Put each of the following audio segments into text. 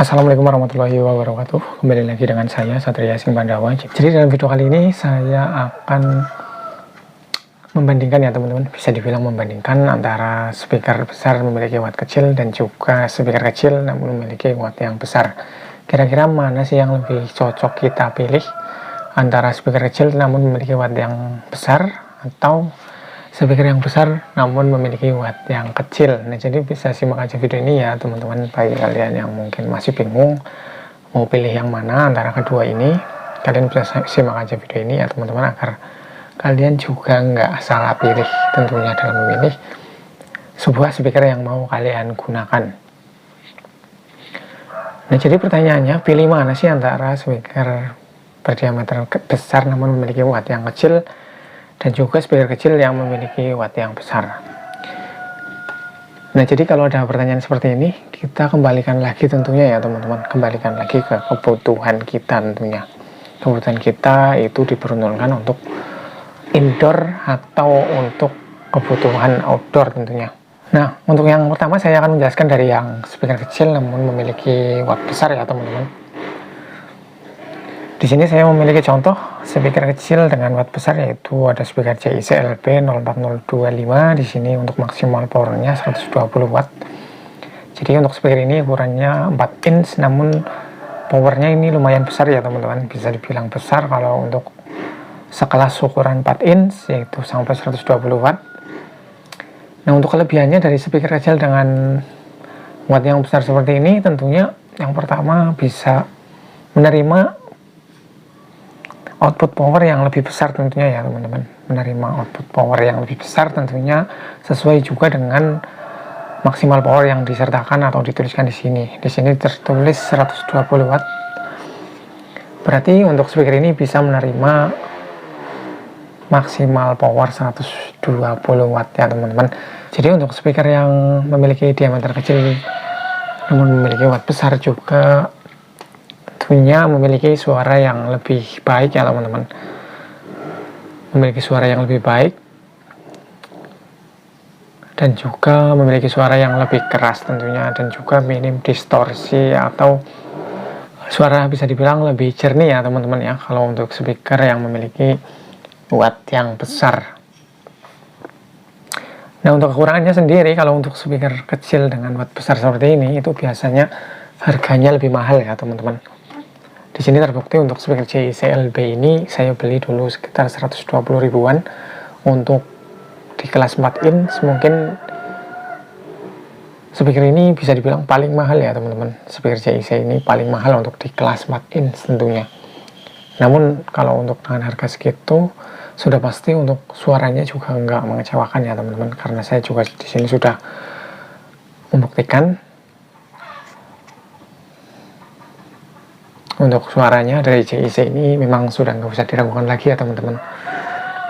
Assalamualaikum warahmatullahi wabarakatuh. Kembali lagi dengan saya Satria Sing Pandawa. Jadi dalam video kali ini saya akan membandingkan ya teman-teman, bisa dibilang membandingkan antara speaker besar memiliki watt kecil dan juga speaker kecil namun memiliki watt yang besar. Kira-kira mana sih yang lebih cocok kita pilih, antara speaker kecil namun memiliki watt yang besar atau speaker yang besar namun memiliki watt yang kecil? Nah, jadi bisa simak aja video ini ya teman-teman. Bagi kalian yang mungkin masih bingung mau pilih yang mana antara kedua ini, kalian bisa simak aja video ini ya teman-teman, agar kalian juga nggak salah pilih tentunya dalam memilih sebuah speaker yang mau kalian gunakan. Nah, jadi pertanyaannya, pilih mana sih antara speaker berdiameter besar namun memiliki watt yang kecil dan juga speaker kecil yang memiliki watt yang besar. Nah, jadi kalau ada pertanyaan seperti ini, kita kembalikan lagi tentunya ya teman-teman, kembalikan lagi ke kebutuhan kita tentunya. Kebutuhan kita itu diperuntukkan untuk indoor atau untuk kebutuhan outdoor tentunya. Nah, untuk yang pertama saya akan menjelaskan dari yang speaker kecil namun memiliki watt besar ya teman-teman. Di sini saya memiliki contoh speaker kecil dengan watt besar, yaitu ada speaker JIC LB04025. Di sini untuk maksimal powernya 120 watt. Jadi untuk speaker ini ukurannya 4 inch, namun powernya ini lumayan besar ya teman-teman. Bisa dibilang besar kalau untuk sekelas ukuran 4 inch, yaitu sampai 120 watt. Nah, untuk kelebihannya dari speaker kecil dengan watt yang besar seperti ini, tentunya yang pertama bisa menerima output power yang lebih besar tentunya ya teman-teman. Menerima output power yang lebih besar tentunya sesuai juga dengan maksimal power yang disertakan atau dituliskan di sini. Di sini tertulis 120 watt. Berarti untuk speaker ini bisa menerima maksimal power 120 watt ya teman-teman. Jadi untuk speaker yang memiliki diameter kecil namun memiliki watt besar juga tentunya memiliki suara yang lebih baik ya teman-teman. Memiliki suara yang lebih baik dan juga memiliki suara yang lebih keras tentunya, dan juga minim distorsi atau suara bisa dibilang lebih jernih ya teman-teman ya, kalau untuk speaker yang memiliki watt yang besar. Nah, untuk kekurangannya sendiri, kalau untuk speaker kecil dengan watt besar seperti ini, itu biasanya harganya lebih mahal ya teman-teman. Di sini terbukti untuk speaker JIC LB ini saya beli dulu sekitar 120 ribuan. Untuk di kelas 4 inch mungkin speaker ini bisa dibilang paling mahal ya teman-teman. Speaker JIC ini paling mahal untuk di kelas 4 inch tentunya. Namun kalau untuk dengan harga segitu, sudah pasti untuk suaranya juga nggak mengecewakan ya teman-teman, karena saya juga di sini sudah membuktikan untuk suaranya dari JIC ini memang sudah nggak bisa diragukan lagi ya teman-teman.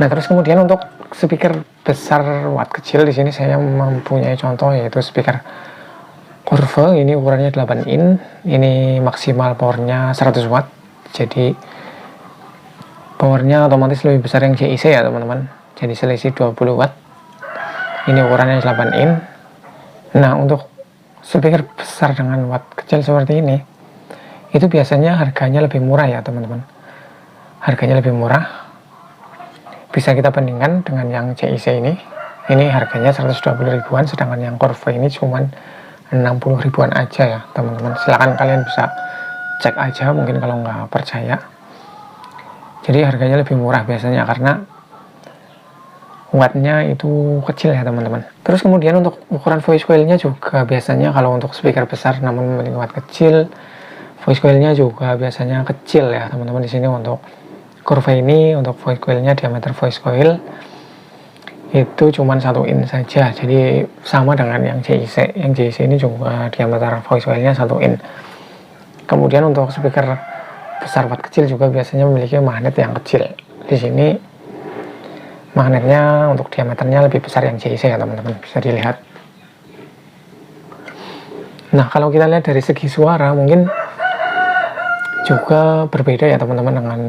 Nah, terus kemudian untuk speaker besar watt kecil, di sini saya mempunyai contoh, yaitu speaker Curve. Ini ukurannya 8 in, ini maksimal powernya 100 watt. Jadi powernya otomatis lebih besar yang JIC ya teman-teman. Jadi selisih 20 watt. Ini ukurannya 8 in. Nah, untuk speaker besar dengan watt kecil seperti ini, itu biasanya harganya lebih murah ya teman-teman. Harganya lebih murah. Bisa kita bandingkan dengan yang JIC ini. Ini harganya 120 ribuan, sedangkan yang Curve ini cuman 60 ribuan aja ya teman-teman. Silahkan kalian bisa cek aja mungkin kalau nggak percaya. Jadi harganya lebih murah biasanya karena wattnya itu kecil ya teman-teman. Terus kemudian untuk ukuran voice coil-nya juga biasanya kalau untuk speaker besar namun memiliki watt kecil, voice coil-nya juga biasanya kecil ya teman-teman. Di sini untuk Curve ini, untuk voice coil-nya, diameter voice coil itu cuma 1 in saja. Jadi sama dengan yang JIC. Yang JIC ini juga diameter voice coil-nya 1 in. Kemudian untuk speaker besar watt kecil juga biasanya memiliki magnet yang kecil. Di sini magnetnya untuk diameternya lebih besar yang JIC ya teman-teman, bisa dilihat. Nah, kalau kita lihat dari segi suara mungkin juga berbeda ya teman-teman dengan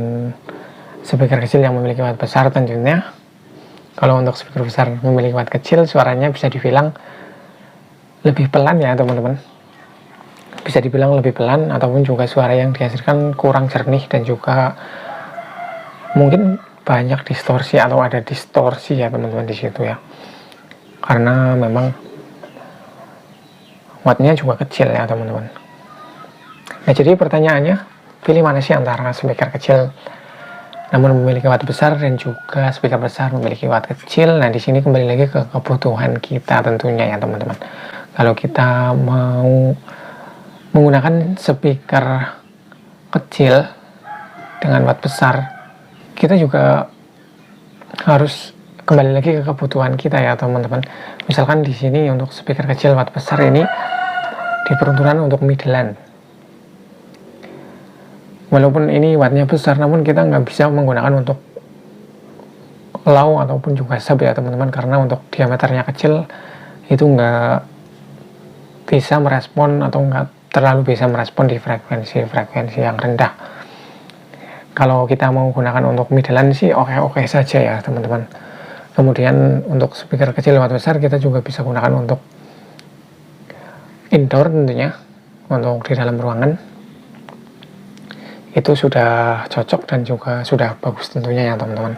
speaker kecil yang memiliki watt besar tentunya. Kalau untuk speaker besar memiliki watt kecil, suaranya bisa dibilang lebih pelan ya teman-teman. bisa dibilang lebih pelan, ataupun juga suara yang dihasilkan kurang jernih, dan juga mungkin banyak distorsi atau ada distorsi ya teman-teman di situ ya, karena memang wattnya juga kecil ya teman-teman. Nah, jadi pertanyaannya, pilih mana sih antara speaker kecil namun memiliki watt besar dan juga speaker besar memiliki watt kecil? Nah, di sini kembali lagi ke kebutuhan kita tentunya ya teman-teman. Kalau kita mau menggunakan speaker kecil dengan watt besar, kita juga harus kembali lagi ke kebutuhan kita ya teman-teman. Misalkan di sini untuk speaker kecil watt besar ini diperuntukkan untuk middleland. Walaupun ini wattnya besar, namun kita nggak bisa menggunakan untuk low ataupun juga sub ya teman-teman, karena untuk diameternya kecil itu nggak bisa merespon atau nggak terlalu bisa merespon di frekuensi yang rendah. Kalau kita mau gunakan untuk middleland sih oke-oke saja ya teman-teman. Kemudian untuk speaker kecil watt besar kita juga bisa gunakan untuk indoor tentunya, untuk di dalam ruangan. Itu sudah cocok dan juga sudah bagus tentunya ya teman-teman.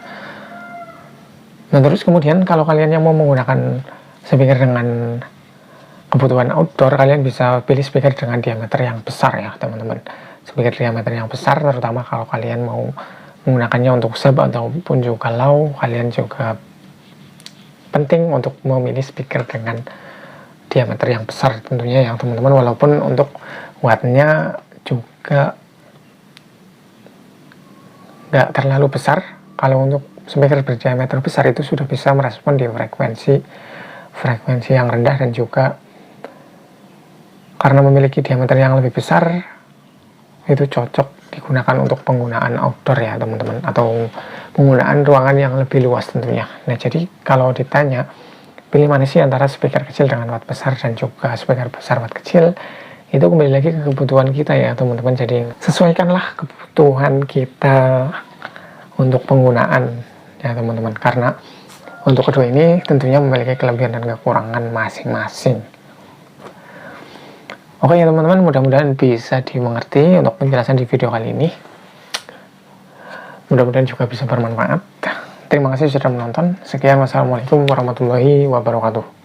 Nah, terus kemudian kalau kalian yang mau menggunakan speaker dengan kebutuhan outdoor, kalian bisa pilih speaker dengan diameter yang besar ya teman-teman. Speaker diameter yang besar, terutama kalau kalian mau menggunakannya untuk sub ataupun juga low, kalian juga penting untuk memilih speaker dengan diameter yang besar tentunya ya teman-teman. Walaupun untuk wattnya juga nggak terlalu besar. Kalau untuk speaker berdiameter besar itu sudah bisa merespon di frekuensi yang rendah, dan juga karena memiliki diameter yang lebih besar itu cocok digunakan untuk penggunaan outdoor ya teman-teman, atau penggunaan ruangan yang lebih luas tentunya. Nah, jadi kalau ditanya pilih mana sih antara speaker kecil dengan watt besar dan juga speaker besar watt kecil, itu kembali lagi ke kebutuhan kita ya teman-teman. Jadi sesuaikanlah kebutuhan kita untuk penggunaan ya teman-teman, karena untuk kedua ini tentunya memiliki kelebihan dan kekurangan masing-masing. Oke ya teman-teman, mudah-mudahan bisa dimengerti untuk penjelasan di video kali ini. Mudah-mudahan juga bisa bermanfaat. Terima kasih sudah menonton. Sekian, wassalamualaikum warahmatullahi wabarakatuh.